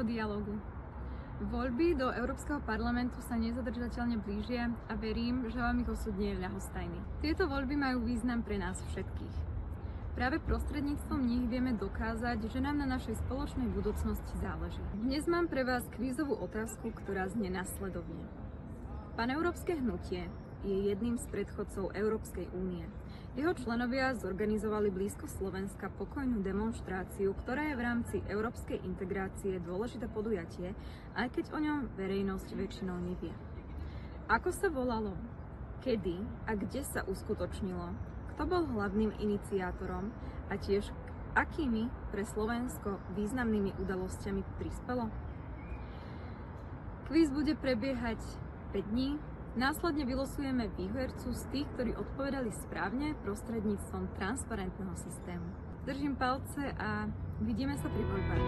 dialógu. Voľby do Európskeho parlamentu sa nezadržateľne blížia a verím, že vám ich osud nie je ľahostajný. Tieto voľby majú význam pre nás všetkých. Práve prostredníctvom nich vieme dokázať, že nám na našej spoločnej budúcnosti záleží. Dnes mám pre vás kvízovú otázku, ktorá znie nasledovne. Paneurópske hnutie je jedným z predchodcov Európskej únie. Jeho členovia zorganizovali blízko Slovenska pokojnú demonštráciu, ktorá je v rámci európskej integrácie dôležité podujatie, aj keď o ňom verejnosť väčšinou nevie. Ako sa volalo? Kedy a kde sa uskutočnilo? Kto bol hlavným iniciátorom a tiež akými pre Slovensko významnými udalosťami prispelo? Kvíz bude prebiehať 5 dní. Následne vylosujeme výhercu z tých, ktorí odpovedali správne prostredníctvom transparentného systému. Držím palce a vidíme sa pri voľbách.